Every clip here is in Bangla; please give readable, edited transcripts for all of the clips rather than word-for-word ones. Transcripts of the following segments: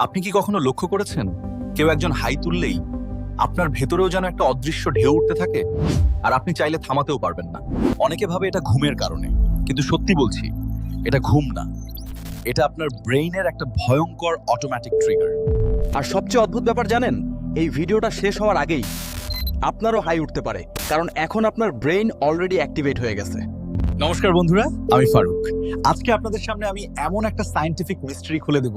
আপনি কি কখনো লক্ষ্য করেছেন কেউ একজন হাই তুললেই আপনার ভেতরেও যেন একটা অদৃশ্য ঢেউ উঠতে থাকে, আর আপনি চাইলে থামাতেও পারবেন না? অনেকে ভাবে এটা ঘুমের কারণে, কিন্তু সত্যি বলছি, এটা ঘুম না, এটা আপনার ব্রেইনের একটা ভয়ঙ্কর অটোমেটিক ট্রিগার। আর সবচেয়ে অদ্ভুত ব্যাপার জানেন, এই ভিডিওটা শেষ হওয়ার আগেই আপনারও হাই উঠতে পারে, কারণ এখন আপনার ব্রেইন অলরেডি অ্যাক্টিভেট হয়ে গেছে। নমস্কার বন্ধুরা, আমি ফারুক। আজকে আপনাদের সামনে আমি এমন একটা সায়েন্টিফিক মিস্ট্রি খুলে দেব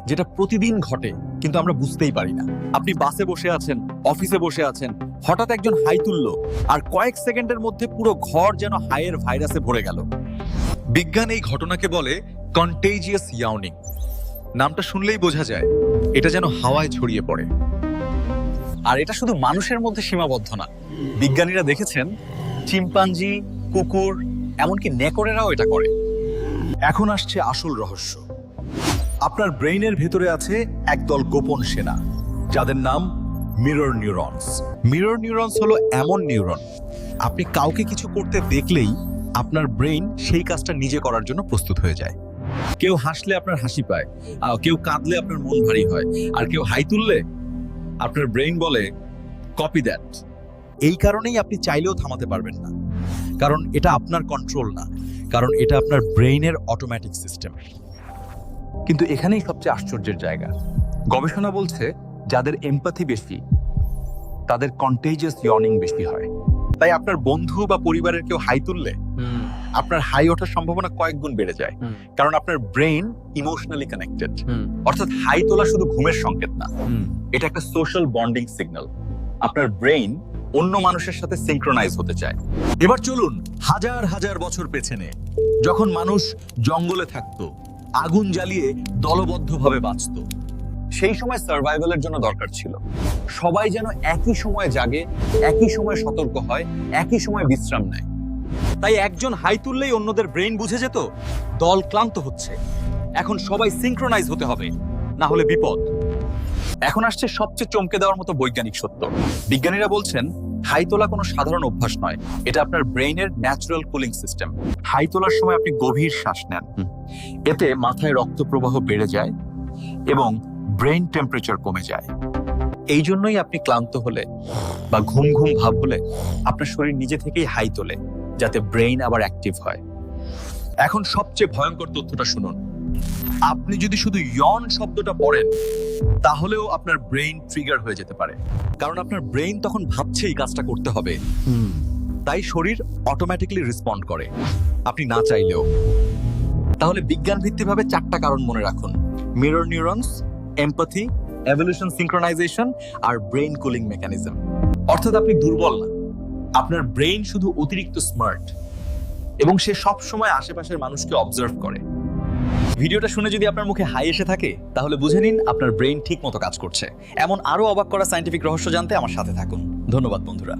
যেটা প্রতিদিন ঘটে, কিন্তু আমরা বুঝতেই পারি না। আপনি বাসে বসে আছেন, অফিসে বসে আছেন, হঠাৎ একজন হাই তুললো, আর কয়েক সেকেন্ডের মধ্যে পুরো ঘর যেন হাইয়ের ভাইরাসে ভরে গেল। বিজ্ঞান এই ঘটনাকে বলে কন্টেজিয়াস ইয়াউনিং। নামটা শুনলেই বোঝা যায় এটা যেন হাওয়ায় ছড়িয়ে পড়ে। আর এটা শুধু মানুষের মধ্যে সীমাবদ্ধ না, বিজ্ঞানীরা দেখেছেন চিম্পাঞ্জি, কুকুর, এমনকি নেকড়েরাও এটা করে। এখন আসছে আসল রহস্য। আপনার ব্রেইনের ভেতরে আছে একদল গোপন সেনা, যাদের নাম মিরর নিউরনস। মিরর নিউরনস হলো এমন নিউরন, আপনি কাউকে কিছু করতে দেখলেই আপনার ব্রেইন সেই কাজটা নিজে করার জন্য প্রস্তুত হয়ে যায়। কেউ হাসলে আপনার হাসি পায়, কেউ কাঁদলে আপনার মন ভারী হয়, আর কেউ হাই তুললে আপনার ব্রেইন বলে কপি দ্যাট। এই কারণেই আপনি চাইলেও থামাতে পারবেন না, কারণ এটা আপনার কন্ট্রোল না, কারণ এটা আপনার ব্রেইনের অটোমেটিক সিস্টেম। কিন্তু এখানেই সবচেয়ে আশ্চর্যের জায়গা। গবেষণা বলছে যাদের এমপ্যাথি বেশি তাদের কন্টেজিয়াস ইয়নিং বেশি হয়। তাই আপনার বন্ধু বা পরিবারের কেউ হাই তুললে আপনার হাই ওঠার সম্ভাবনা কয়েক গুণ বেড়ে যায়, কারণ আপনার ব্রেইন ইমোশনালি কানেক্টেড। অর্থাৎ হাই তোলা শুধু ঘুমের সংকেত না, এটা একটা সোশ্যাল বন্ডিং সিগন্যাল। আপনার ব্রেইন অন্য মানুষের সাথে সিঙ্ক্রোনাইজ হতে চায়। এবার চলুন হাজার হাজার বছর পেছনে, যখন মানুষ জঙ্গলে থাকতো, আগুন জ্বালিয়ে দলবদ্ধভাবে বাঁচত। সেই সময় সার্ভাইভালের জন্য দরকার ছিল সবাই যেন একই সময় জাগে, একই সময় সতর্ক হয়, একই সময় বিশ্রাম নেয়। তাই একজন হাই তুললেই অন্যদের ব্রেইন বুঝে যেত দল ক্লান্ত হচ্ছে, এখন সবাই সিঙ্ক্রোনাইজ হতে হবে, না হলে বিপদ। এখন আসছে সবচেয়ে চমকে দেওয়ার মতো বৈজ্ঞানিক সত্য। বিজ্ঞানীরা বলছেন হাই তোলা কোনো সাধারণ অভ্যাস নয়, এটা আপনার ব্রেইনের ন্যাচারাল কুলিং সিস্টেম। হাই তোলার সময় আপনি গভীর শ্বাস নেন, এতে মাথায় রক্ত প্রবাহ বেড়ে যায় এবং ব্রেইন টেম্পারেচার কমে যায়। এই জন্যই আপনি ক্লান্ত হলে বা ঘুম ঘুম ভাব হলে আপনার শরীর নিজে থেকেই হাই তোলে, যাতে ব্রেইন আবার অ্যাক্টিভ হয়। এখন সবচেয়ে ভয়ঙ্কর তথ্যটা শুনুন। আপনি যদি শুধু ইয়ন শব্দটা পড়েন, তাহলেও আপনার ব্রেইন ট্রিগার হয়ে যেতে পারে, কারণ আপনার ব্রেইন তখন ভাবছে এই কাজটা করতে হবে। তাই শরীর অটোমেটিক্যালি রেসপন্ড করে, আপনি না চাইলেও। তাহলে বিজ্ঞান ভিত্তিকভাবে 4টা কারণ মনে রাখুন: mirror neurons, empathy, evolution synchronization, আর ব্রেইন কুলিং মেকানিজম। অর্থাৎ আপনি দুর্বল না, আপনার ব্রেইন শুধু অতিরিক্ত স্মার্ট, এবং সে সব সময় আশেপাশের মানুষকে অবজার্ভ করে। ভিডিওটা শুনে যদি আপনার মুখে হাই এসে থাকে, তাহলে বুঝে নিন আপনার ব্রেইন ঠিক মতো কাজ করছে। এমন আরো অবাক করা সায়েন্টিফিক রহস্য জানতে আমার সাথে থাকুন। ধন্যবাদ বন্ধুরা।